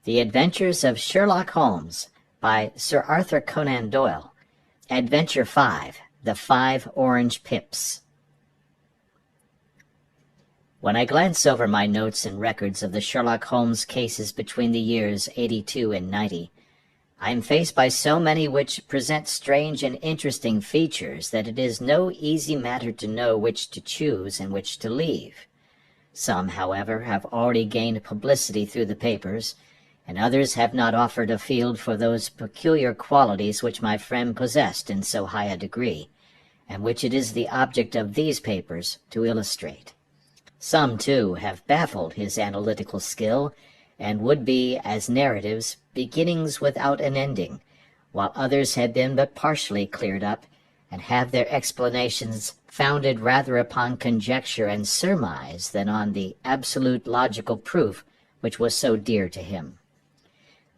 The Adventures of Sherlock Holmes by Sir Arthur Conan Doyle. Adventure 5, The 5 Orange Pips. When I glance over my notes and records of the Sherlock Holmes cases between the years 82 and 90, I am faced by so many which present strange and interesting features that it is no easy matter to know which to choose and which to leave. Some, however, have already gained publicity through the papers, and others have not offered a field for those peculiar qualities which my friend possessed in so high a degree, and which it is the object of these papers to illustrate. Some, too, have baffled his analytical skill, and would be, as narratives, beginnings without an ending, while others have been but partially cleared up, and have their explanations founded rather upon conjecture and surmise than on the absolute logical proof which was so dear to him.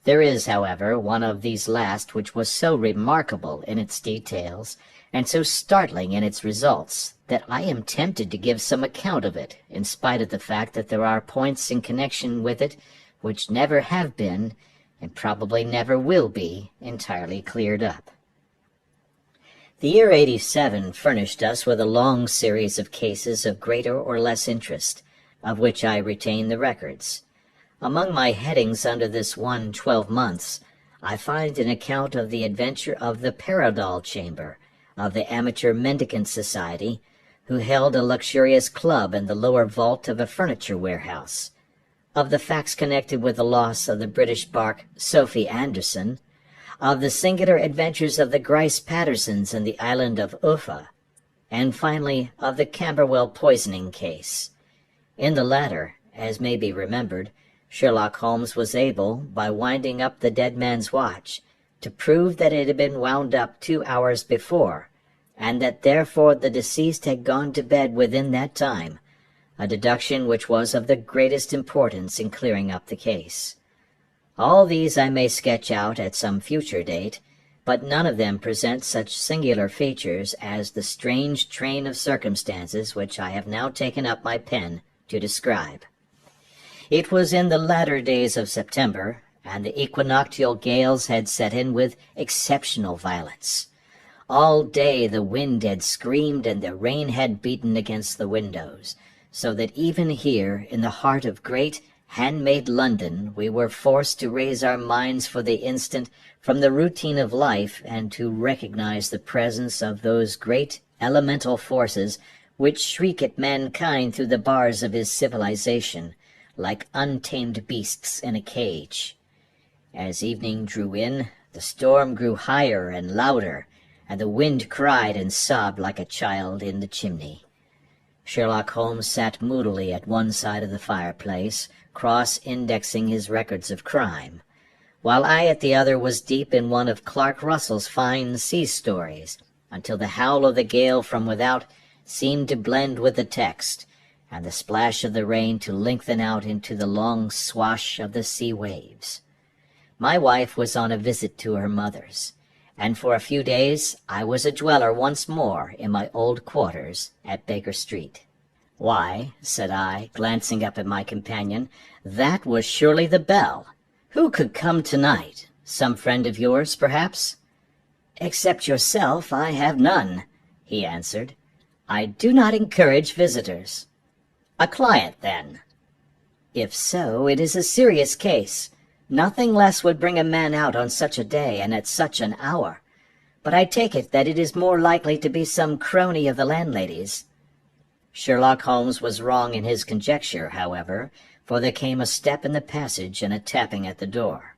There is, however, one of these last which was so remarkable in its details, and so startling in its results, that I am tempted to give some account of it, in spite of the fact that there are points in connection with it which never have been, and probably never will be, entirely cleared up. The year 87 furnished us with a long series of cases of greater or less interest, of which I retain the records. Among my headings under this one 12 months, I find an account of the adventure of the Paradol Chamber, of the Amateur Mendicant Society, who held a luxurious club in the lower vault of a furniture warehouse, of the facts connected with the loss of the British bark Sophie Anderson, of the singular adventures of the Grice Pattersons in the island of Uffa, and finally of the Camberwell poisoning case. In the latter, as may be remembered, Sherlock Holmes was able, by winding up the dead man's watch, to prove that it had been wound up 2 hours before, and that therefore the deceased had gone to bed within that time, a deduction which was of the greatest importance in clearing up the case. All these I may sketch out at some future date, but none of them present such singular features as the strange train of circumstances which I have now taken up my pen to describe. It was in the latter days of September, and the equinoctial gales had set in with exceptional violence. All day the wind had screamed and the rain had beaten against the windows, so that even here, in the heart of great, handmade London, we were forced to raise our minds for the instant from the routine of life and to recognize the presence of those great elemental forces which shriek at mankind through the bars of his civilization, like untamed beasts in a cage. As evening drew in, the storm grew higher and louder, and the wind cried and sobbed like a child in the chimney. Sherlock Holmes sat moodily at one side of the fireplace, cross-indexing his records of crime, while I at the other was deep in one of Clark Russell's fine sea stories, until the howl of the gale from without seemed to blend with the text, and the splash of the rain to lengthen out into the long swash of the sea waves. My wife was on a visit to her mother's, and for a few days I was a dweller once more in my old quarters at Baker Street. "Why," said I, glancing up at my companion, "that was surely the bell. Who could come tonight? Some friend of yours, perhaps?" "Except yourself, I have none," he answered. "I do not encourage visitors." "A client, then?" "If so, it is a serious case. Nothing less would bring a man out on such a day and at such an hour. But I take it that it is more likely to be some crony of the landlady's." Sherlock Holmes was wrong in his conjecture, however, for there came a step in the passage and a tapping at the door.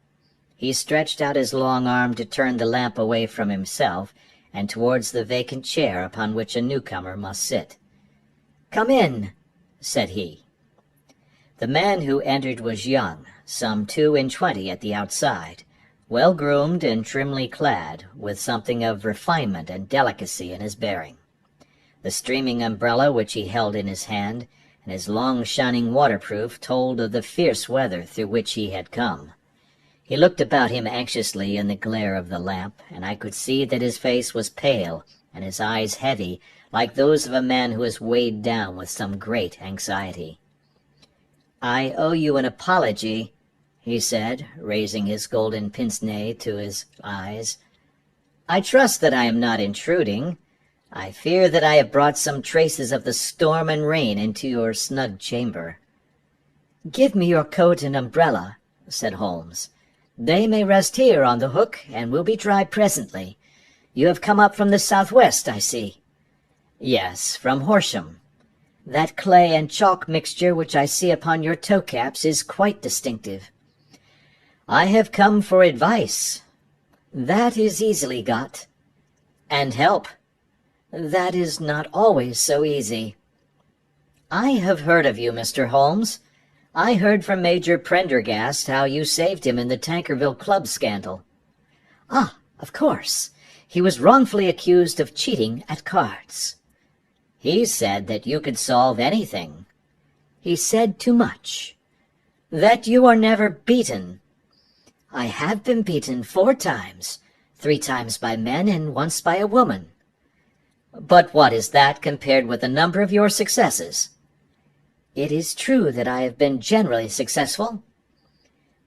He stretched out his long arm to turn the lamp away from himself and towards the vacant chair upon which a newcomer must sit. "Come in," said he. The man who entered was young, some 22 at the outside, well-groomed and trimly clad, with something of refinement and delicacy in his bearing. The streaming umbrella which he held in his hand, and his long shining waterproof, told of the fierce weather through which he had come. He looked about him anxiously in the glare of the lamp, and I could see that his face was pale, and his eyes heavy, like those of a man who is weighed down with some great anxiety. "I owe you an apology," he said, raising his golden pince-nez to his eyes. "I trust that I am not intruding. I fear that I have brought some traces of the storm and rain into your snug chamber." "Give me your coat and umbrella," said Holmes. "They may rest here on the hook, and will be dry presently. You have come up from the southwest, I see." "Yes, from Horsham. That clay and chalk mixture which I see upon your toe-caps is quite distinctive." "I have come for advice." "That is easily got." "And help." "That is not always so easy." "I have heard of you, Mr. Holmes. I heard from Major Prendergast how you saved him in the Tankerville Club scandal." "Ah, of course. He was wrongfully accused of cheating at cards." "He said that you could solve anything." "He said too much." "That you are never beaten." "I have been beaten 4 times, 3 times by men and once by a woman." "But what is that compared with the number of your successes?" "It is true that I have been generally successful."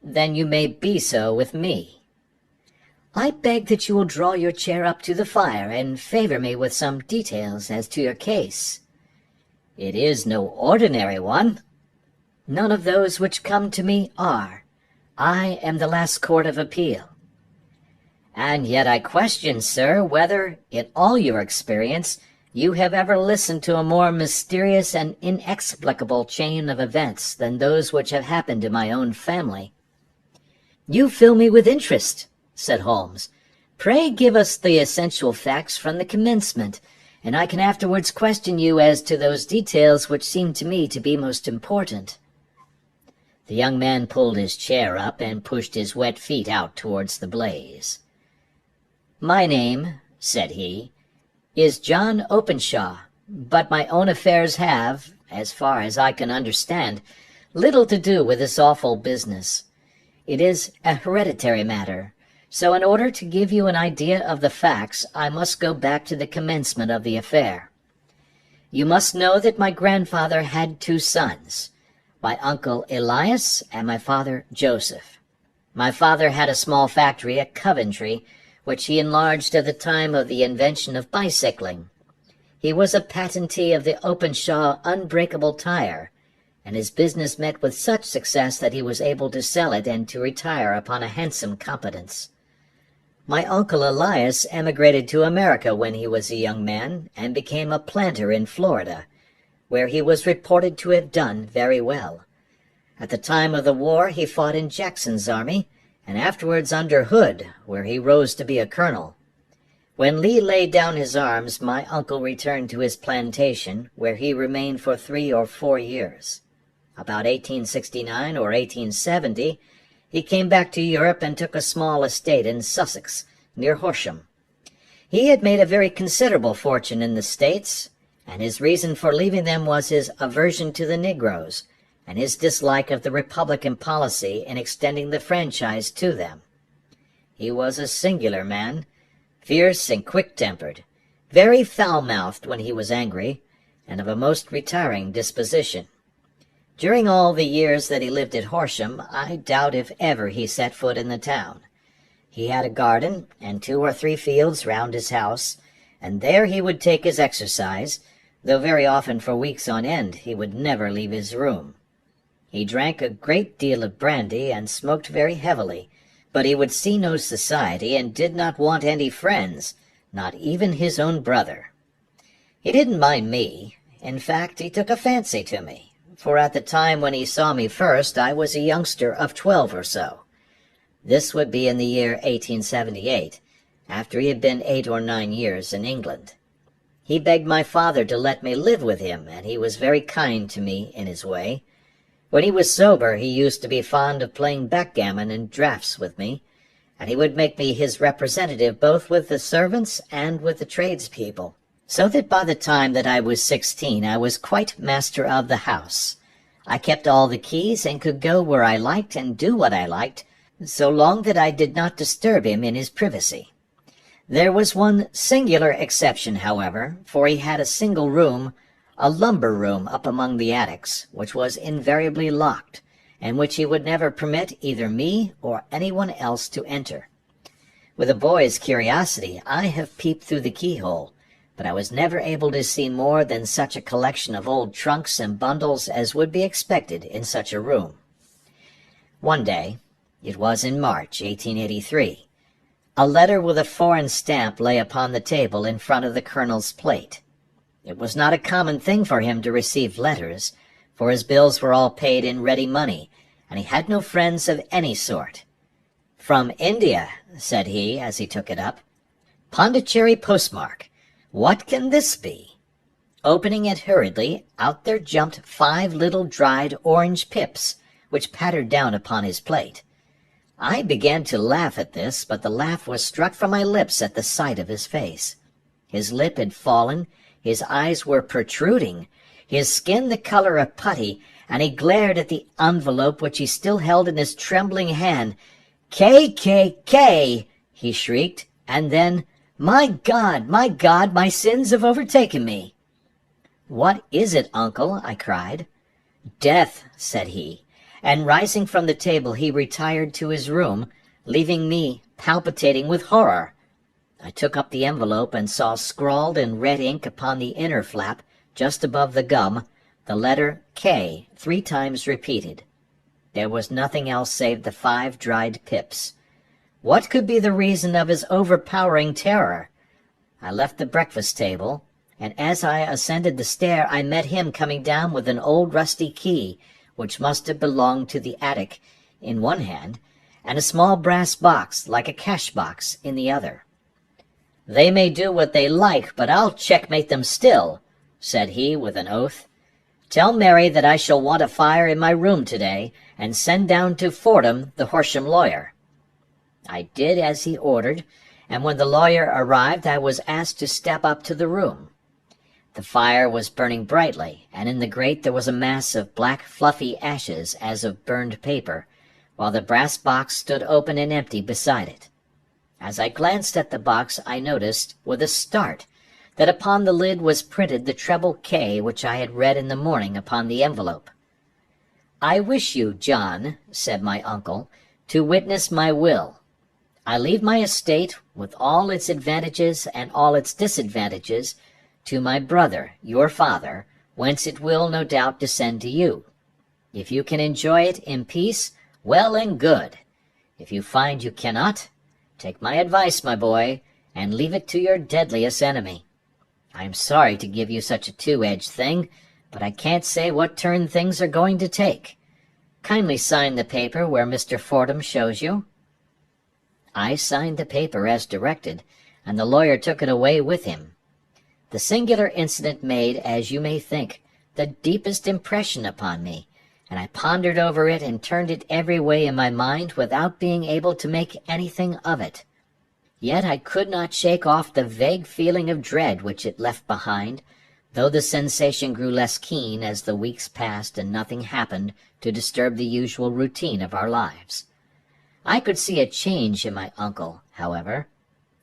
"Then you may be so with me." "I beg that you will draw your chair up to the fire and favor me with some details as to your case." "It is no ordinary one." "None of those which come to me are. I am the last court of appeal." "And yet I question, sir, whether, in all your experience, you have ever listened to a more mysterious and inexplicable chain of events than those which have happened to my own family." "You fill me with interest," said Holmes. "Pray give us the essential facts from the commencement, and I can afterwards question you as to those details which seem to me to be most important." The young man pulled his chair up and pushed his wet feet out towards the blaze. "My name," said he, "is John Openshaw, but my own affairs have, as far as I can understand, little to do with this awful business. It is a hereditary matter, so in order to give you an idea of the facts, I must go back to the commencement of the affair. You must know that my grandfather had 2 sons, my uncle Elias and my father Joseph. My father had a small factory at Coventry, which he enlarged at the time of the invention of bicycling. He was a patentee of the Openshaw unbreakable tire, and his business met with such success that he was able to sell it and to retire upon a handsome competence. My uncle Elias emigrated to America when he was a young man, and became a planter in Florida, where he was reported to have done very well. At the time of the war he fought in Jackson's army, and afterwards under Hood, where he rose to be a colonel. When Lee laid down his arms, my uncle returned to his plantation, where he remained for 3 or 4 years. About 1869 or 1870, he came back to Europe and took a small estate in Sussex, near Horsham. He had made a very considerable fortune in the States, and his reason for leaving them was his aversion to the Negroes, and his dislike of the Republican policy in extending the franchise to them. He was a singular man, fierce and quick-tempered, very foul-mouthed when he was angry, and of a most retiring disposition. During all the years that he lived at Horsham, I doubt if ever he set foot in the town. He had a garden and 2 or 3 fields round his house, and there he would take his exercise, though very often for weeks on end he would never leave his room. He drank a great deal of brandy and smoked very heavily, but he would see no society and did not want any friends, not even his own brother. He didn't mind me. In fact, he took a fancy to me, for at the time when he saw me first I was a youngster of 12 or so. This would be in the year 1878, after he had been 8 or 9 years in England. He begged my father to let me live with him, and he was very kind to me in his way. When he was sober, he used to be fond of playing backgammon and draughts with me, and he would make me his representative both with the servants and with the tradespeople, so that by the time that I was 16 I was quite master of the house. I kept all the keys and could go where I liked and do what I liked, so long that I did not disturb him in his privacy. There was one singular exception, however, for he had a single room, a lumber room up among the attics, which was invariably locked, and which he would never permit either me or anyone else to enter. With a boy's curiosity, I have peeped through the keyhole, but I was never able to see more than such a collection of old trunks and bundles as would be expected in such a room. One day, it was in March 1883, a letter with a foreign stamp lay upon the table in front of the colonel's plate. It was not a common thing for him to receive letters, for his bills were all paid in ready money, and he had no friends of any sort. "From India," said he as he took it up. "Pondicherry postmark. What can this be?" Opening it hurriedly, out there jumped 5 little dried orange pips, which pattered down upon his plate. I began to laugh at this, but the laugh was struck from my lips at the sight of his face. His lip had fallen, his eyes were protruding, his skin the color of putty, and he glared at the envelope which he still held in his trembling hand. "K, K, K!" he shrieked, and then, my God, my sins have overtaken me." "What is it, uncle?" I cried. "Death," said he, and rising from the table he retired to his room, leaving me palpitating with horror. I took up the envelope and saw scrawled in red ink upon the inner flap, just above the gum, the letter K 3 times repeated. There was nothing else save the 5 dried pips. What could be the reason of his overpowering terror? I left the breakfast table, and as I ascended the stair I met him coming down with an old rusty key, which must have belonged to the attic, in one hand, and a small brass box, like a cash box, in the other. "They may do what they like, but I'll checkmate them still," said he with an oath. "Tell Mary that I shall want a fire in my room today, and send down to Fordham the Horsham lawyer." I did as he ordered, and when the lawyer arrived I was asked to step up to the room. The fire was burning brightly, and in the grate there was a mass of black fluffy ashes as of burned paper, while the brass box stood open and empty beside it. As I glanced at the box I noticed, with a start, that upon the lid was printed the treble K which I had read in the morning upon the envelope. "I wish you, John," said my uncle, "to witness my will. I leave my estate, with all its advantages and all its disadvantages, to my brother, your father, whence it will, no doubt, descend to you. If you can enjoy it in peace, well and good. If you find you cannot, take my advice, my boy, and leave it to your deadliest enemy. I am sorry to give you such a 2-edged thing, but I can't say what turn things are going to take. Kindly sign the paper where Mr. Fordham shows you." I signed the paper as directed, and the lawyer took it away with him. The singular incident made, as you may think, the deepest impression upon me, and I pondered over it and turned it every way in my mind without being able to make anything of it. Yet I could not shake off the vague feeling of dread which it left behind, though the sensation grew less keen as the weeks passed and nothing happened to disturb the usual routine of our lives. I could see a change in my uncle, however.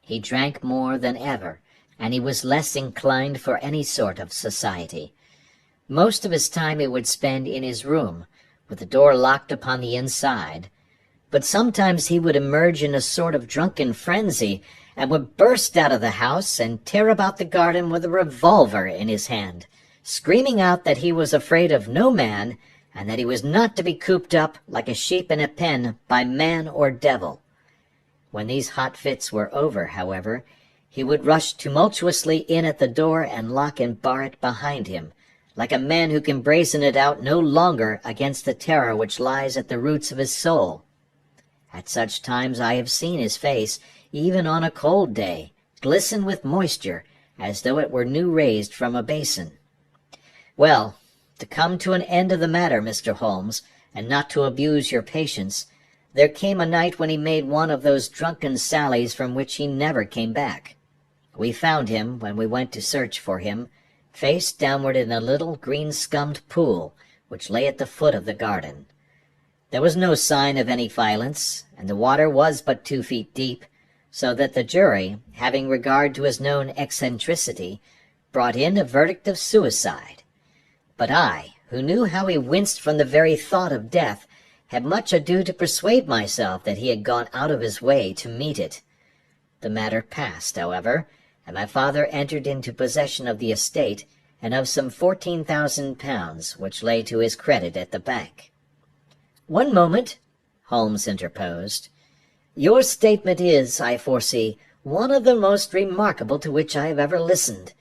He drank more than ever, and he was less inclined for any sort of society. Most of his time he would spend in his room, with the door locked upon the inside, but sometimes he would emerge in a sort of drunken frenzy, and would burst out of the house and tear about the garden with a revolver in his hand, screaming out that he was afraid of no man, and that he was not to be cooped up like a sheep in a pen by man or devil. When these hot fits were over, however, he would rush tumultuously in at the door and lock and bar it behind him, like a man who can brazen it out no longer against the terror which lies at the roots of his soul. At such times I have seen his face, even on a cold day, glisten with moisture, as though it were new raised from a basin. Well, to come to an end of the matter, Mr. Holmes, and not to abuse your patience, there came a night when he made one of those drunken sallies from which he never came back. We found him, when we went to search for him, face downward in a little green-scummed pool which lay at the foot of the garden. There was no sign of any violence, and the water was but 2 feet deep, so that the jury, having regard to his known eccentricity, brought in a verdict of suicide. But I, who knew how he winced from the very thought of death, had much ado to persuade myself that he had gone out of his way to meet it. The matter passed, however, and my father entered into possession of the estate and of some £14,000 which lay to his credit at the bank. "One moment," Holmes interposed. "Your statement is, I foresee, one of the most remarkable to which I have ever listened.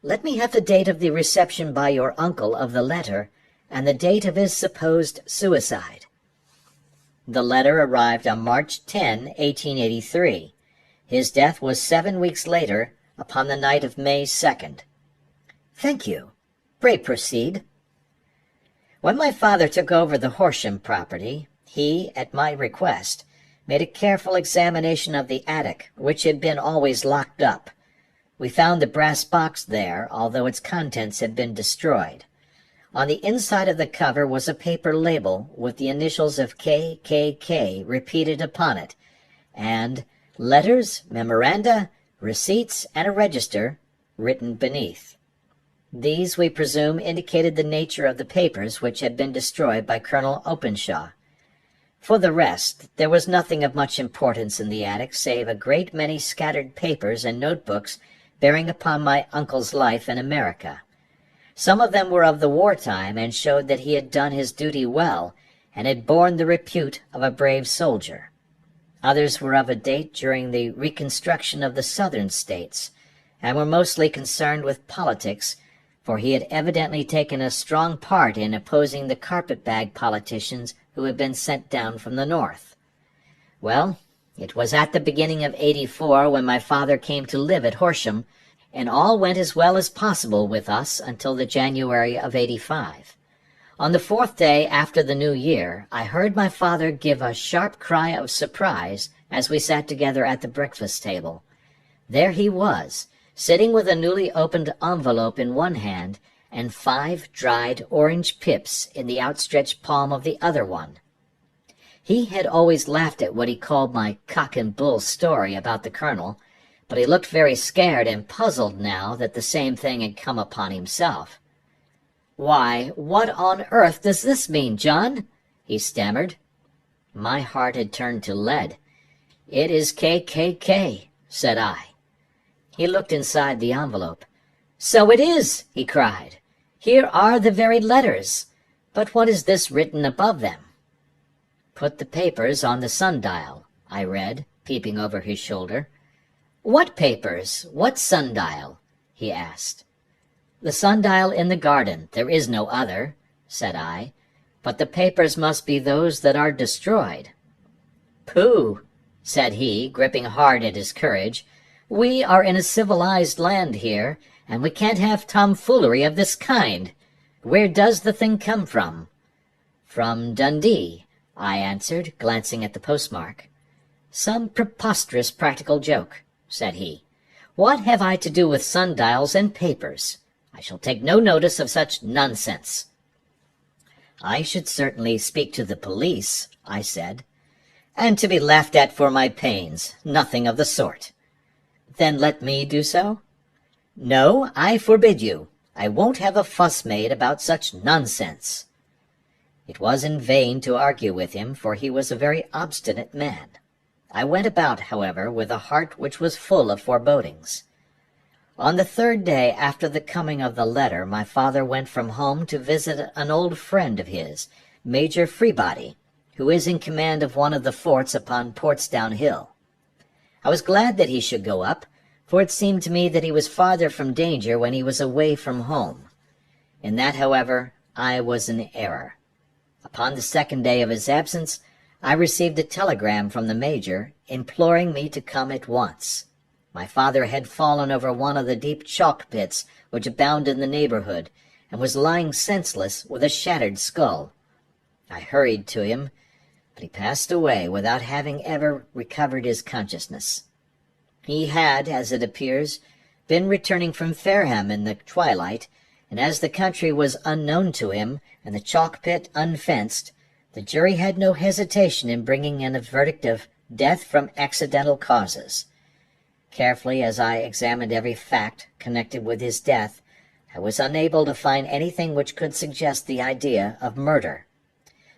Let me have the date of the reception by your uncle of the letter, and the date of his supposed suicide." The letter arrived on March 10, 1883. His death was 7 weeks later, upon the night of May 2nd. "Thank you. Pray proceed." When my father took over the Horsham property, he, at my request, made a careful examination of the attic, which had been always locked up. We found the brass box there, although its contents had been destroyed. On the inside of the cover was a paper label with the initials of KKK repeated upon it, and letters, memoranda, receipts, and a register written beneath. These, we presume, indicated the nature of the papers which had been destroyed by Colonel Openshaw. For the rest, there was nothing of much importance in the attic save a great many scattered papers and notebooks bearing upon my uncle's life in America. Some of them were of the wartime and showed that he had done his duty well and had borne the repute of a brave soldier. Others were of a date during the reconstruction of the southern states, and were mostly concerned with politics, for he had evidently taken a strong part in opposing the carpet-bag politicians who had been sent down from the north. Well, it was at the beginning of '84 when my father came to live at Horsham, and all went as well as possible with us until the January of '85. On the 4th day after the New Year, I heard my father give a sharp cry of surprise as we sat together at the breakfast table. There he was, sitting with a newly opened envelope in one hand and 5 dried orange pips in the outstretched palm of the other one. He had always laughed at what he called my cock-and-bull story about the colonel, but he looked very scared and puzzled now that the same thing had come upon himself. "Why, what on earth does this mean, John?" he stammered. My heart had turned to lead. "It is KKK," said I. He looked inside the envelope. "So it is!" he cried. "Here are the very letters. But what is this written above them?" "Put the papers on the sundial," I read, peeping over his shoulder. "What papers? What sundial?" he asked. "The sundial in the garden. There is no other," said I. "But the papers must be those that are destroyed." "Pooh!" said he, gripping hard at his courage. "We are in a civilized land here, and we can't have tomfoolery of this kind. Where does the thing come from?" "From Dundee," I answered, glancing at the postmark. "Some preposterous practical joke," said he. "What have I to do with sundials and papers? I shall take no notice of such nonsense." "I should certainly speak to the police," I said. "And to be laughed at for my pains. Nothing of the sort." "Then let me do so?" "No, I forbid you. I won't have a fuss made about such nonsense." It was in vain to argue with him, for he was a very obstinate man. I went about, however, with a heart which was full of forebodings. On the 3rd day after the coming of the letter, my father went from home to visit an old friend of his, Major Freebody, who is in command of one of the forts upon Portsdown Hill. I was glad that he should go up, for it seemed to me that he was farther from danger when he was away from home. In that, however, I was in error. Upon the 2nd day of his absence, I received a telegram from the Major, imploring me to come at once. My father had fallen over one of the deep chalk pits which abound in the neighborhood, and was lying senseless with a shattered skull. I hurried to him, but he passed away without having ever recovered his consciousness. He had, as it appears, been returning from Fareham in the twilight, and as the country was unknown to him, and the chalk pit unfenced, the jury had no hesitation in bringing in a verdict of death from accidental causes. Carefully as I examined every fact connected with his death, I was unable to find anything which could suggest the idea of murder.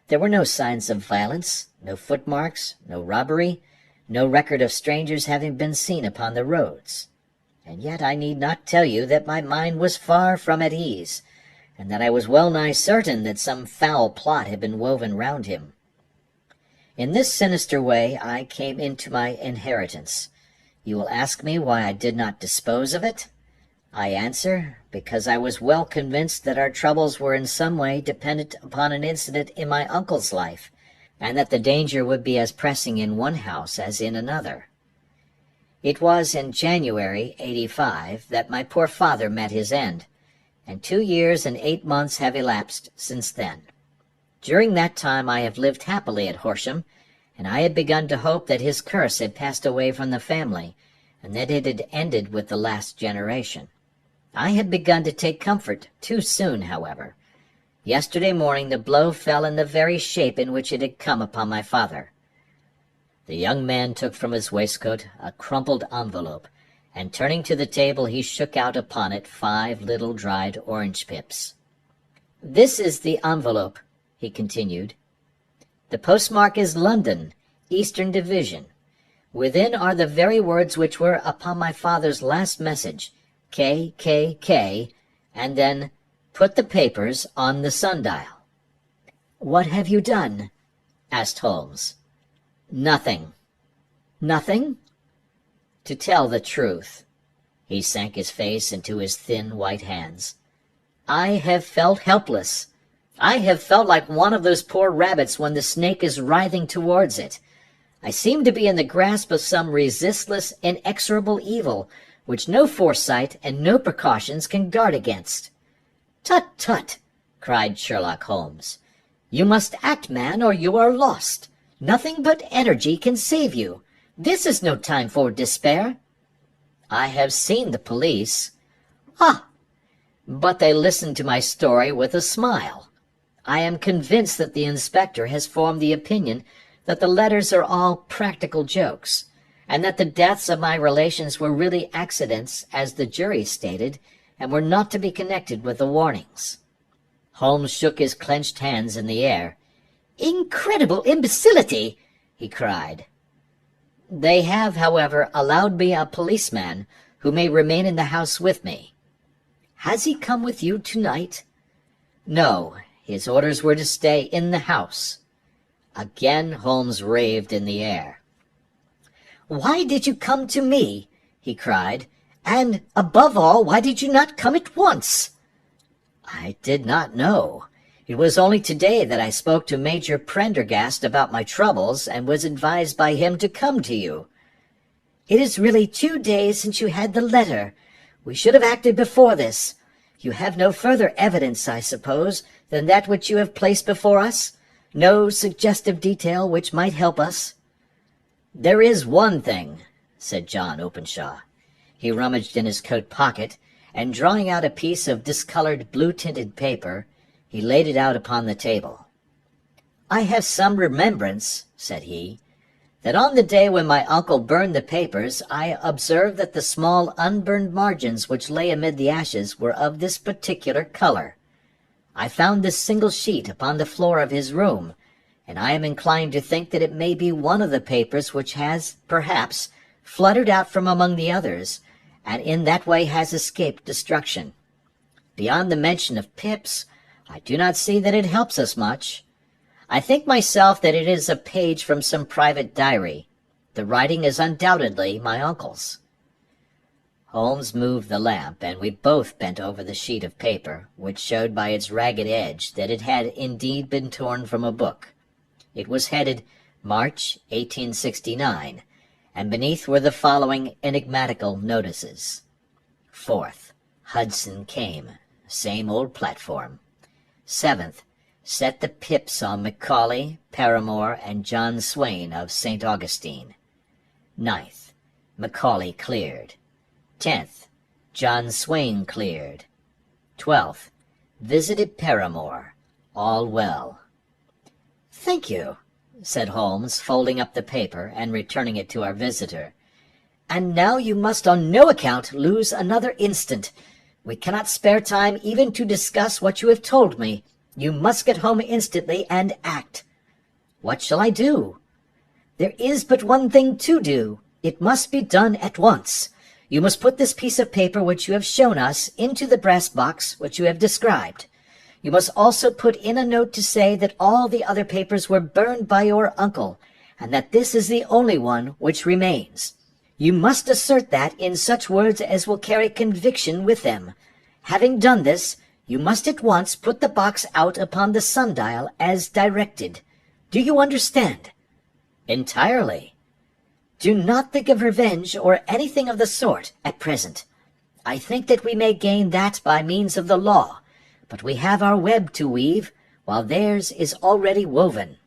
There were no signs of violence, no footmarks, no robbery, no record of strangers having been seen upon the roads. And yet I need not tell you that my mind was far from at ease, and that I was well nigh certain that some foul plot had been woven round him. In this sinister way I came into my inheritance. You will ask me why I did not dispose of it? I answer, because I was well convinced that our troubles were in some way dependent upon an incident in my uncle's life, and that the danger would be as pressing in one house as in another. It was in January, '85, that my poor father met his end, and 2 years and 8 months have elapsed since then. During that time I have lived happily at Horsham, and I had begun to hope that his curse had passed away from the family, and that it had ended with the last generation. I had begun to take comfort too soon, however. Yesterday morning the blow fell in the very shape in which it had come upon my father. The young man took from his waistcoat a crumpled envelope, and turning to the table he shook out upon it 5 little dried orange pips. "This is the envelope," he continued. "The postmark is London, Eastern Division. Within are the very words which were upon my father's last message, KKK, and then, 'Put the papers on the sundial.'" "What have you done?" asked Holmes. "Nothing." "Nothing?" "To tell the truth," he sank his face into his thin white hands, "I have felt helpless. I have felt like one of those poor rabbits when the snake is writhing towards it. I seem to be in the grasp of some resistless, inexorable evil, which no foresight and no precautions can guard against." "Tut, tut!" cried Sherlock Holmes. "You must act, man, or you are lost. Nothing but energy can save you. This is no time for despair." "I have seen the police." "Ah! But they listened to my story with a smile. I am convinced that the inspector has formed the opinion that the letters are all practical jokes, and that the deaths of my relations were really accidents, as the jury stated, and were not to be connected with the warnings." Holmes shook his clenched hands in the air. "Incredible imbecility!" he cried. "They have, however, allowed me a policeman who may remain in the house with me." "Has he come with you tonight?" "No, his orders were to stay in the house." Again Holmes raved in the air. "Why did you come to me?" he cried. "And, above all, why did you not come at once?" "I did not know. It was only today that I spoke to Major Prendergast about my troubles, and was advised by him to come to you." "It is really 2 days since you had the letter. We should have acted before this. You have no further evidence, I suppose, than that which you have placed before us? No suggestive detail which might help us?" "There is one thing," said John Openshaw. He rummaged in his coat pocket, and drawing out a piece of discolored blue-tinted paper, he laid it out upon the table. "I have some remembrance," said he, "that on the day when my uncle burned the papers, I observed that the small unburned margins which lay amid the ashes were of this particular color. I found this single sheet upon the floor of his room, and I am inclined to think that it may be one of the papers which has, perhaps, fluttered out from among the others, and in that way has escaped destruction. Beyond the mention of pips, I do not see that it helps us much. I think myself that it is a page from some private diary. The writing is undoubtedly my uncle's." Holmes moved the lamp, and we both bent over the sheet of paper, which showed by its ragged edge that it had indeed been torn from a book. It was headed March, 1869, and beneath were the following enigmatical notices. 4th, Hudson came, same old platform. 7th, set the pips on Macaulay, Paramore, and John Swain of St. Augustine. 9th, Macaulay cleared. 10th, John Swain cleared. 12th, visited Paramore. All well. "Thank you," said Holmes, folding up the paper and returning it to our visitor. "And now you must on no account lose another instant. We cannot spare time even to discuss what you have told me. You must get home instantly and act. What shall I do? There is but one thing to do. It must be done at once. You must put this piece of paper which you have shown us into the brass box which you have described. You must also put in a note to say that all the other papers were burned by your uncle, and that this is the only one which remains. You must assert that in such words as will carry conviction with them. Having done this, you must at once put the box out upon the sundial as directed. Do you understand? Entirely. Do not think of revenge or anything of the sort at present. I think that we may gain that by means of the law, but we have our web to weave, while theirs is already woven.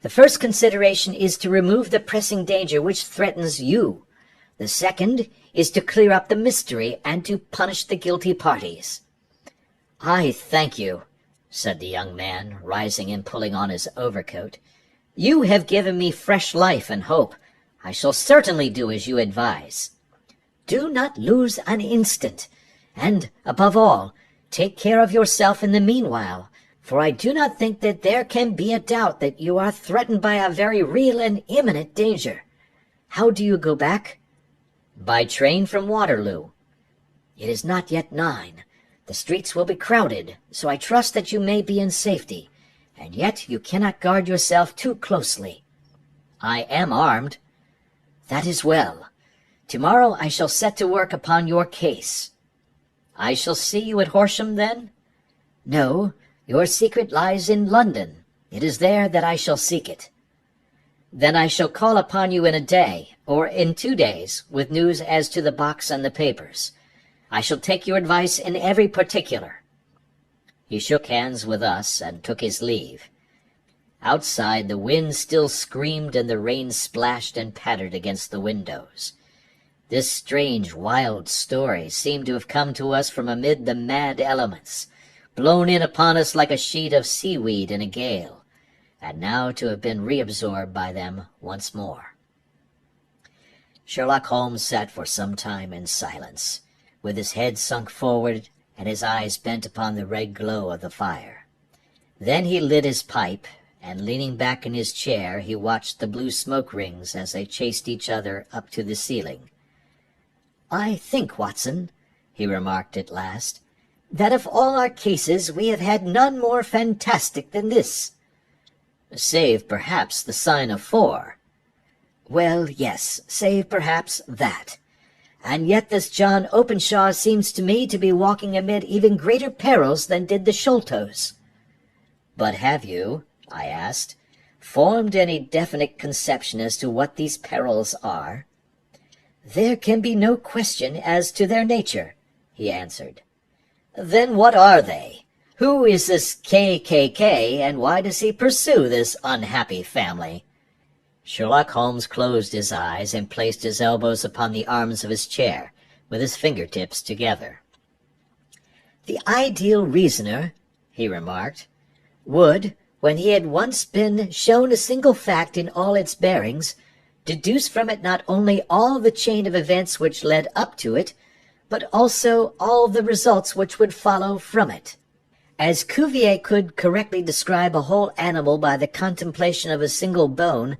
The first consideration is to remove the pressing danger which threatens you. The second is to clear up the mystery and to punish the guilty parties. I thank you, said the young man, rising and pulling on his overcoat. You have given me fresh life and hope. I shall certainly do as you advise. Do not lose an instant, and, above all, take care of yourself in the meanwhile, for I do not think that there can be a doubt that you are threatened by a very real and imminent danger. How do you go back? By train from Waterloo. It is not yet 9. The streets will be crowded, so I trust that you may be in safety, and yet you cannot guard yourself too closely. I am armed. That is well. Tomorrow I shall set to work upon your case. I shall see you at Horsham, then? No, your secret lies in London. It is there that I shall seek it. Then I shall call upon you in a day, or in 2 days, with news as to the box and the papers. I shall take your advice in every particular. He shook hands with us and took his leave. Outside, the wind still screamed and the rain splashed and pattered against the windows. This strange, wild story seemed to have come to us from amid the mad elements, blown in upon us like a sheet of seaweed in a gale, and now to have been reabsorbed by them once more. Sherlock Holmes sat for some time in silence, with his head sunk forward and his eyes bent upon the red glow of the fire. Then he lit his pipe, and leaning back in his chair, he watched the blue smoke rings as they chased each other up to the ceiling. "I think, Watson," he remarked at last, "that of all our cases we have had none more fantastic than this." "Save, perhaps, the sign of 4. "Well, yes, save, perhaps, that. And yet this John Openshaw seems to me to be walking amid even greater perils than did the Sholtos." "But have you," I asked, "formed any definite conception as to what these perils are?" "There can be no question as to their nature," he answered. "Then what are they? Who is this KKK, and why does he pursue this unhappy family?" Sherlock Holmes closed his eyes and placed his elbows upon the arms of his chair, with his fingertips together. "The ideal reasoner," he remarked, "would, when he had once been shown a single fact in all its bearings, deduce from it not only all the chain of events which led up to it, but also all the results which would follow from it. As Cuvier could correctly describe a whole animal by the contemplation of a single bone,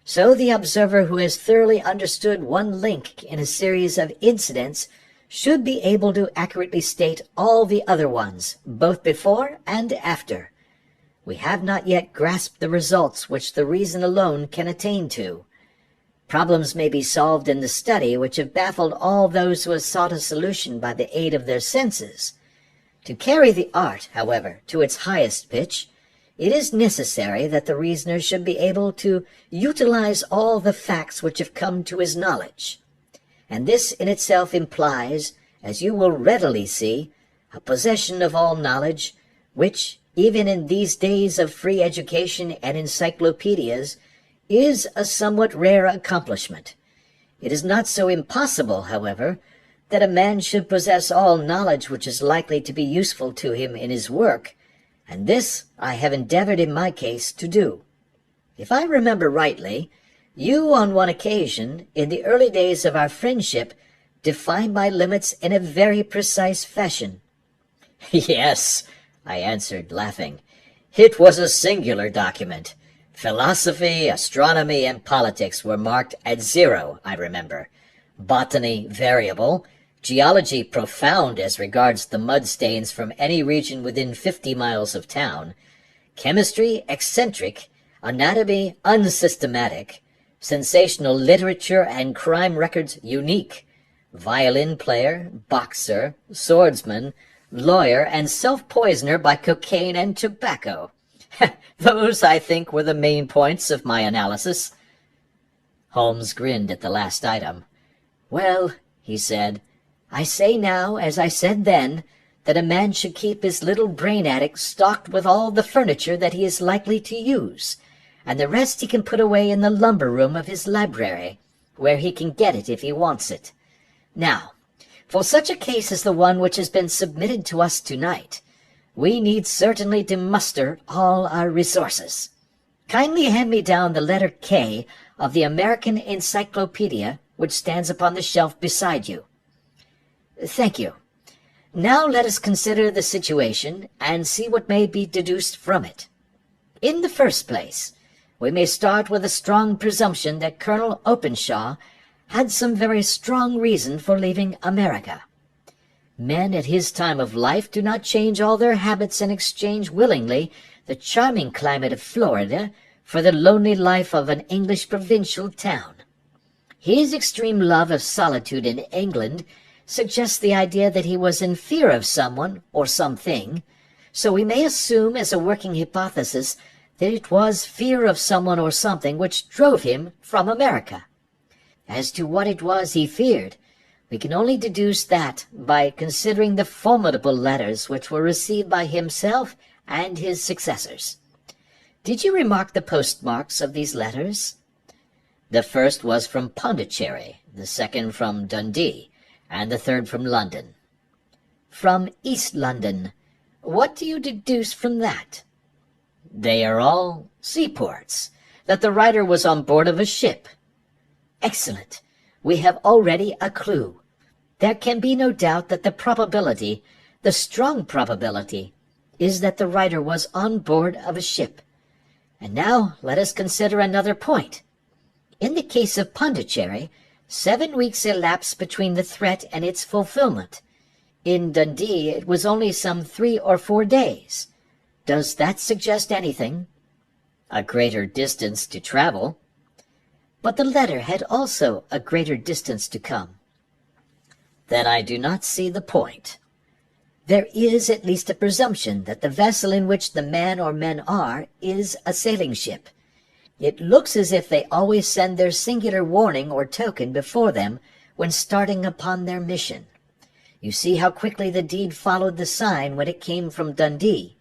so the observer who has thoroughly understood one link in a series of incidents should be able to accurately state all the other ones, both before and after. We have not yet grasped the results which the reason alone can attain to. Problems may be solved in the study which have baffled all those who have sought a solution by the aid of their senses. To carry the art, however, to its highest pitch, it is necessary that the reasoner should be able to utilize all the facts which have come to his knowledge. And this in itself implies, as you will readily see, a possession of all knowledge, which, even in these days of free education and encyclopedias, is a somewhat rare accomplishment. It is not so impossible, however, that a man should possess all knowledge which is likely to be useful to him in his work, and this I have endeavored in my case to do. If I remember rightly, you on one occasion, in the early days of our friendship, defined my limits in a very precise fashion." "Yes," I answered, laughing. "It was a singular document. Philosophy, astronomy, and politics were marked at 0, I remember. Botany variable, geology profound as regards the mud stains from any region within 50 miles of town, chemistry eccentric, anatomy unsystematic, sensational literature and crime records unique, violin player, boxer, swordsman, lawyer, and self-poisoner by cocaine and tobacco. Those, I think, were the main points of my analysis." Holmes grinned at the last item. "Well," he said, "I say now, as I said then, that a man should keep his little brain attic stocked with all the furniture that he is likely to use, and the rest he can put away in the lumber room of his library, where he can get it if he wants it. Now, for such a case as the one which has been submitted to us tonight, we need certainly to muster all our resources. Kindly hand me down the letter K of the American Encyclopedia, which stands upon the shelf beside you." "Thank you. Now let us consider the situation and see what may be deduced from it. In the first place, we may start with a strong presumption that Colonel Openshaw had some very strong reason for leaving America. Men at his time of life do not change all their habits and exchange willingly the charming climate of Florida for the lonely life of an English provincial town. His extreme love of solitude in England suggests the idea that he was in fear of someone or something, so we may assume as a working hypothesis that it was fear of someone or something which drove him from America. As to what it was he feared, we can only deduce that by considering the formidable letters which were received by himself and his successors. Did you remark the postmarks of these letters? The first was from Pondicherry, the second from Dundee, and the third from London." "From East London. What do you deduce from that?" "They are all seaports, that the writer was on board of a ship." "Excellent. We have already a clue. There can be no doubt that the probability, the strong probability, is that the writer was on board of a ship. And now let us consider another point. In the case of Pondicherry, 7 weeks elapsed between the threat and its fulfillment. In Dundee it was only some 3 or 4 days. Does that suggest anything?" "A greater distance to travel." "But the letter had also a greater distance to come." "Then I do not see the point." "There is at least a presumption that the vessel in which the man or men are is a sailing ship. It looks as if they always send their singular warning or token before them when starting upon their mission. You see how quickly the deed followed the sign when it came from Dundee.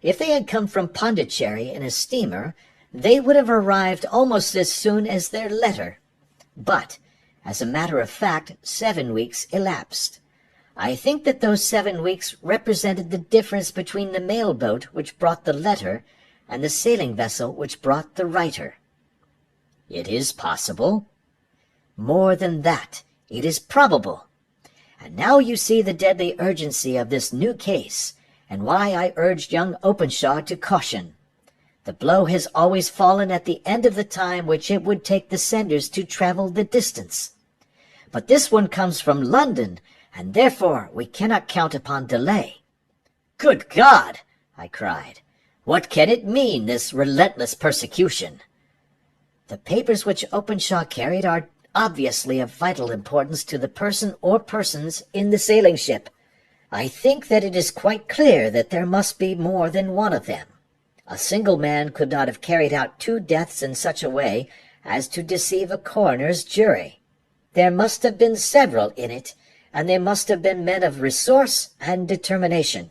If they had come from Pondicherry in a steamer, they would have arrived almost as soon as their letter. But, as a matter of fact, 7 weeks elapsed. I think that those 7 weeks represented the difference between the mail boat which brought the letter and the sailing vessel which brought the writer." "It is possible." "More than that, it is probable. And now you see the deadly urgency of this new case, and why I urged young Openshaw to caution. The blow has always fallen at the end of the time which it would take the senders to travel the distance. But this one comes from London, and therefore we cannot count upon delay." "Good God!" I cried. "What can it mean, this relentless persecution?" "The papers which Openshaw carried are obviously of vital importance to the person or persons in the sailing ship. I think that it is quite clear that there must be more than one of them. A single man could not have carried out 2 deaths in such a way as to deceive a coroner's jury. There must have been several in it, and they must have been men of resource and determination.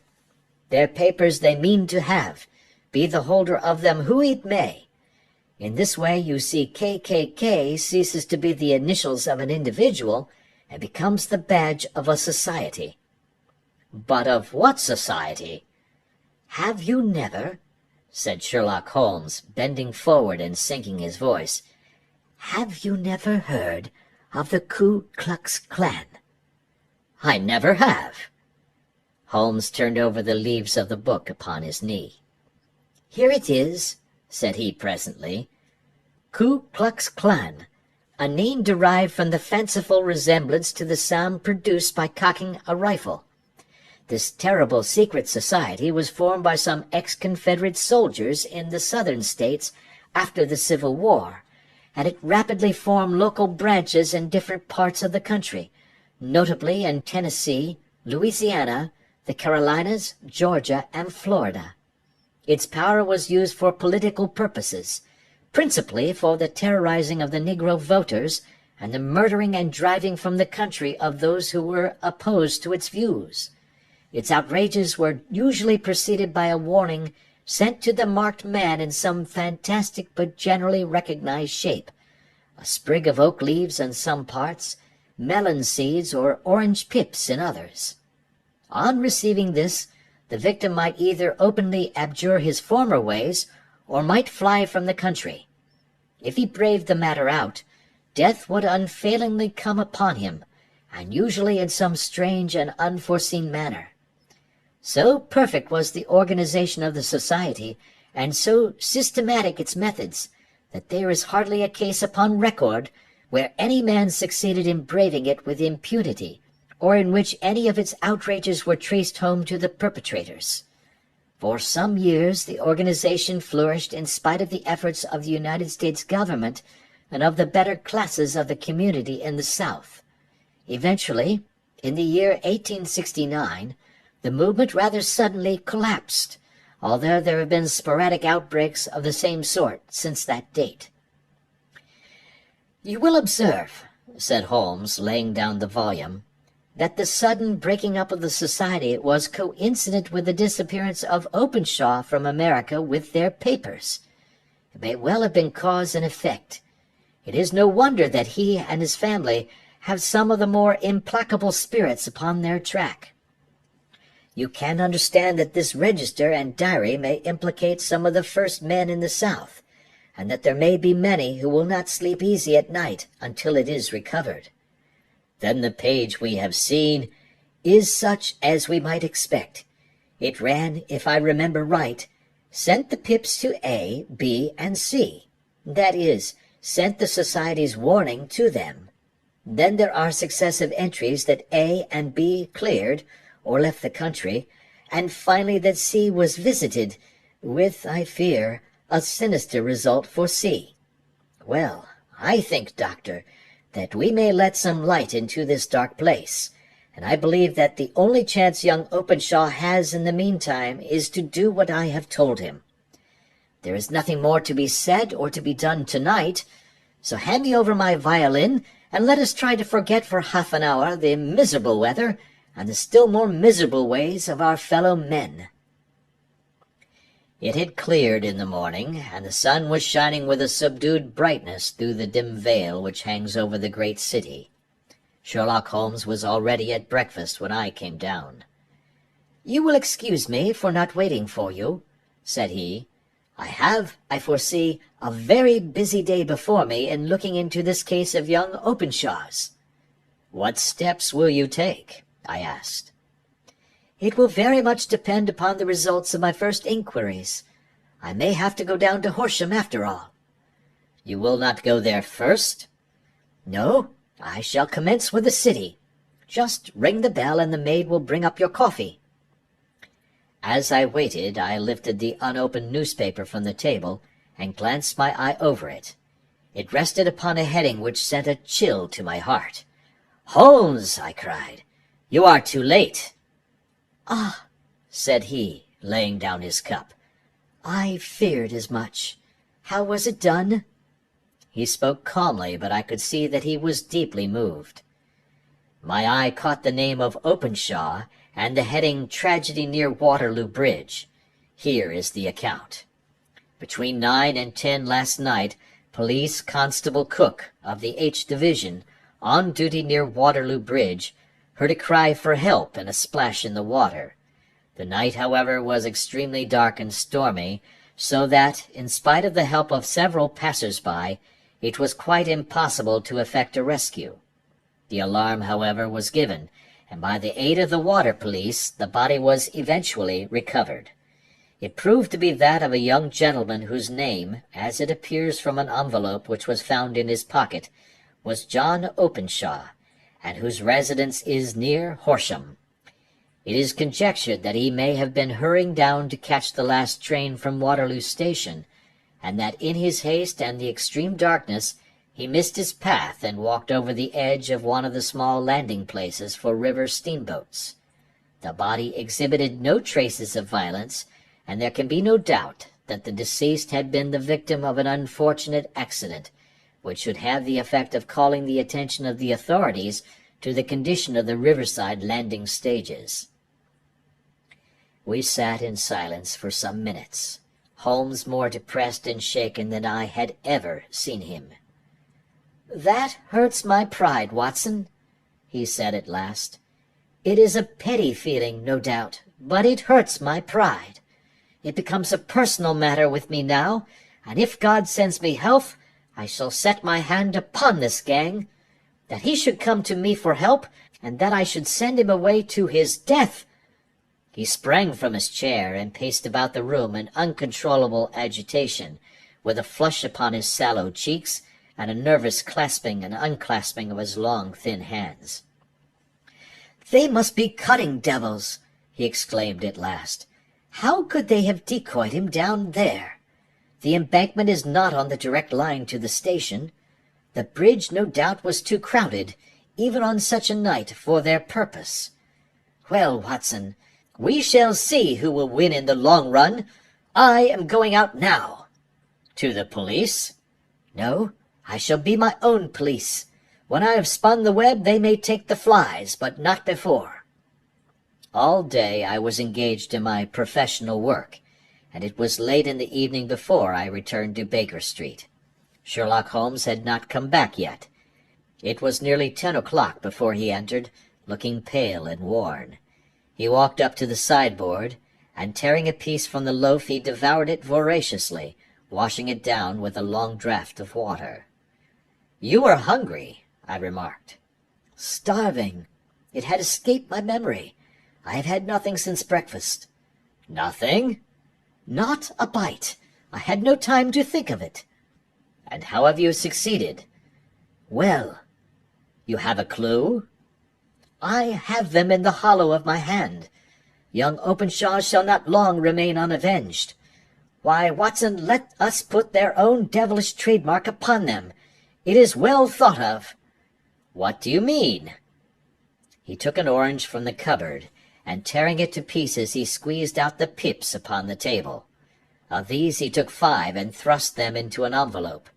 Their papers they mean to have, be the holder of them who it may. In this way you see KKK ceases to be the initials of an individual and becomes the badge of a society." "But of what society?" "Have you never," said Sherlock Holmes, bending forward and sinking his voice, "have you never heard of the Ku Klux Klan?" "I never have." Holmes turned over the leaves of the book upon his knee. "Here it is," said he presently. "Ku Klux Klan, a name derived from the fanciful resemblance to the sound produced by cocking a rifle. This terrible secret society was formed by some ex-Confederate soldiers in the southern states after the Civil War, and it rapidly formed local branches in different parts of the country, notably in Tennessee, Louisiana, the Carolinas, Georgia, and Florida. Its power was used for political purposes, principally for the terrorizing of the Negro voters and the murdering and driving from the country of those who were opposed to its views. Its outrages were usually preceded by a warning sent to the marked man in some fantastic but generally recognized shape, a sprig of oak leaves in some parts, melon seeds or orange pips in others. On receiving this, the victim might either openly abjure his former ways or might fly from the country. If he braved the matter out, death would unfailingly come upon him, and usually in some strange and unforeseen manner. So perfect was the organization of the society, and so systematic its methods, that there is hardly a case upon record where any man succeeded in braving it with impunity, or in which any of its outrages were traced home to the perpetrators. For some years the organization flourished in spite of the efforts of the United States government and of the better classes of the community in the South. Eventually, in the year 1869, the movement rather suddenly collapsed, although there have been sporadic outbreaks of the same sort since that date. "You will observe," said Holmes, laying down the volume, "that the sudden breaking up of the society was coincident with the disappearance of Openshaw from America with their papers. It may well have been cause and effect. It is no wonder that he and his family have some of the more implacable spirits upon their track. You can understand that this register and diary may implicate some of the first men in the South, and that there may be many who will not sleep easy at night until it is recovered. Then the page we have seen is such as we might expect. It ran, if I remember right, sent the pips to A, B, and C. That is, sent the society's warning to them. Then there are successive entries that A and B cleared, or left the country, and finally that C was visited, with, I fear, a sinister result for C. Well, I think, Doctor, that we may let some light into this dark place, and I believe that the only chance young Openshaw has in the meantime is to do what I have told him. There is nothing more to be said or to be done tonight, so hand me over my violin, and let us try to forget for half an hour the miserable weather and the still more miserable ways of our fellow men." It had cleared in the morning, and the sun was shining with a subdued brightness through the dim veil which hangs over the great city. Sherlock Holmes was already at breakfast when I came down. "You will excuse me for not waiting for you," said he. "I have, I foresee, a very busy day before me in looking into this case of young Openshaw's." "What steps will you take?" I asked. "It will very much depend upon the results of my first inquiries. I may have to go down to Horsham after all." "You will not go there first?" "No, I shall commence with the city. Just ring the bell and the maid will bring up your coffee." As I waited, I lifted the unopened newspaper from the table and glanced my eye over it. It rested upon a heading which sent a chill to my heart. "Holmes!" I cried. "You are too late." "Ah," said he, laying down his cup. "I feared as much. How was it done?" He spoke calmly, but I could see that he was deeply moved. My eye caught the name of Openshaw and the heading "Tragedy near Waterloo Bridge." Here is the account. "Between 9 and 10 last night, Police Constable Cook of the H Division, on duty near Waterloo Bridge, heard a cry for help and a splash in the water. The night, however, was extremely dark and stormy, so that, in spite of the help of several passers-by, it was quite impossible to effect a rescue. The alarm, however, was given, and by the aid of the water police, the body was eventually recovered. It proved to be that of a young gentleman whose name, as it appears from an envelope which was found in his pocket, was John Openshaw, and whose residence is near Horsham. It is conjectured that he may have been hurrying down to catch the last train from Waterloo Station, and that in his haste and the extreme darkness he missed his path and walked over the edge of one of the small landing places for river steamboats. The body exhibited no traces of violence, and there can be no doubt that the deceased had been the victim of an unfortunate accident, which should have the effect of calling the attention of the authorities to the condition of the riverside landing stages. We sat in silence for some minutes, Holmes more depressed and shaken than I had ever seen him. "That hurts my pride, Watson," he said at last. "It is a petty feeling, no doubt, but it hurts my pride. It becomes a personal matter with me now, and if God sends me health, I shall set my hand upon this gang. That he should come to me for help, and that I should send him away to his death." He sprang from his chair and paced about the room in uncontrollable agitation, with a flush upon his sallow cheeks and a nervous clasping and unclasping of his long, thin hands. "They must be cunning devils," he exclaimed at last. "How could they have decoyed him down there? The embankment is not on the direct line to the station. The bridge, no doubt, was too crowded, even on such a night, for their purpose. Well, Watson, we shall see who will win in the long run. I am going out now." "To the police?" "No, I shall be my own police. When I have spun the web, they may take the flies, but not before." All day I was engaged in my professional work, and it was late in the evening before I returned to Baker Street. Sherlock Holmes had not come back yet. It was nearly 10 o'clock before he entered, looking pale and worn. He walked up to the sideboard, and tearing a piece from the loaf he devoured it voraciously, washing it down with a long draught of water. "You are hungry," I remarked. "Starving. It had escaped my memory. I have had nothing since breakfast." "Nothing?" "Not a bite. I had no time to think of it." "And how have you succeeded?" "Well." "You have a clue?" "I have them in the hollow of my hand. Young Openshaw shall not long remain unavenged. Why, Watson, let us put their own devilish trademark upon them. It is well thought of." "What do you mean?" He took an orange from the cupboard, and tearing it to pieces he squeezed out the pips upon the table. Of these he took 5 and thrust them into an envelope.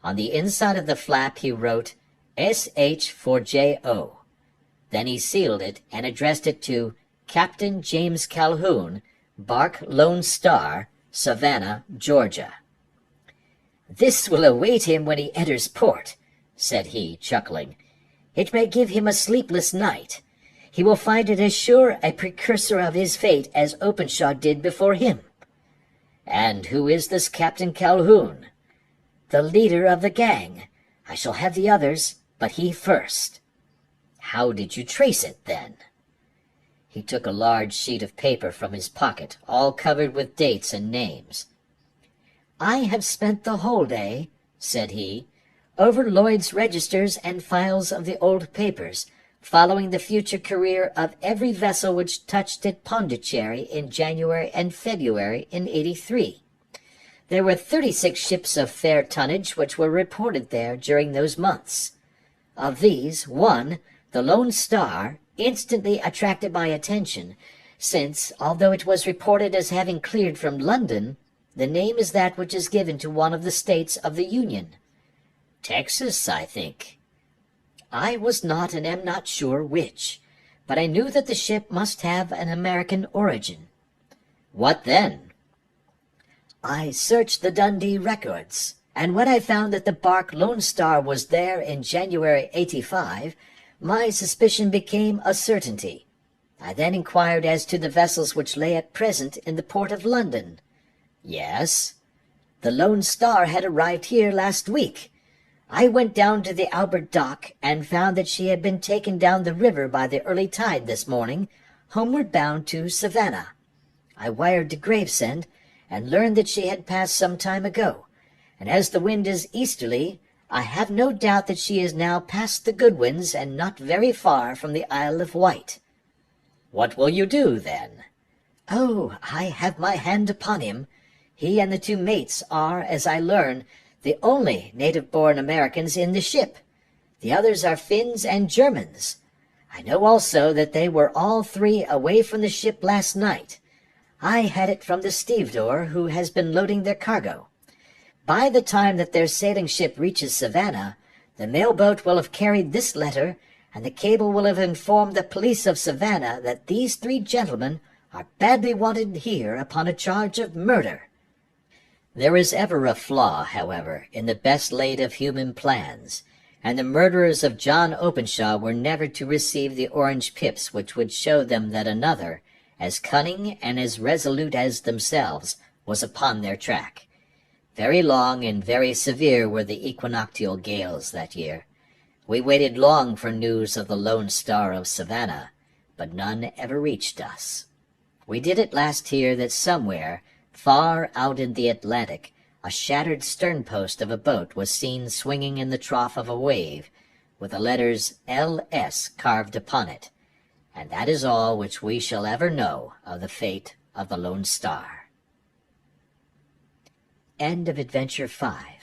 On the inside of the flap he wrote, "S.H. for J.O." Then he sealed it and addressed it to Captain James Calhoun, Bark Lone Star, Savannah, Georgia. "This will await him when he enters port," said he, chuckling. "It may give him a sleepless night. He will find it as sure a precursor of his fate as Openshaw did before him." "And who is this Captain Calhoun?" "The leader of the gang. I shall have the others, but he first." "How did you trace it, then?" He took a large sheet of paper from his pocket, all covered with dates and names. "I have spent the whole day," said he, "over Lloyd's registers and files of the old papers, following the future career of every vessel which touched at Pondicherry in January and February in '83. There were 36 ships of fair tonnage which were reported there during those months. Of these, one, the Lone Star, instantly attracted my attention, since, although it was reported as having cleared from London, the name is that which is given to one of the states of the Union. Texas, I think. I was not and am not sure which, but I knew that the ship must have an American origin." "What then?" "I searched the Dundee records, and when I found that the bark Lone Star was there in January '85, my suspicion became a certainty. I then inquired as to the vessels which lay at present in the port of London." "Yes?" "The Lone Star had arrived here last week. I went down to the Albert Dock and found that she had been taken down the river by the early tide this morning, homeward bound to Savannah. I wired to Gravesend and learned that she had passed some time ago, and as the wind is easterly, I have no doubt that she is now past the Goodwins and not very far from the Isle of Wight." "What will you do, then?" "Oh, I have my hand upon him. He and the 2 mates are, as I learn, the only native-born Americans in the ship. The others are Finns and Germans. I know also that they were all 3 away from the ship last night. I had it from the stevedore who has been loading their cargo. By the time that their sailing ship reaches Savannah, the mail-boat will have carried this letter, and the cable will have informed the police of Savannah that these 3 gentlemen are badly wanted here upon a charge of murder." There is ever a flaw, however, in the best laid of human plans, and the murderers of John Openshaw were never to receive the orange pips which would show them that another, as cunning and as resolute as themselves, was upon their track. Very long and very severe were the equinoctial gales that year. We waited long for news of the Lone Star of Savannah, but none ever reached us. We did at last hear that somewhere, far out in the Atlantic, a shattered sternpost of a boat was seen swinging in the trough of a wave, with the letters L.S. carved upon it, and that is all which we shall ever know of the fate of the Lone Star. End of Adventure 5.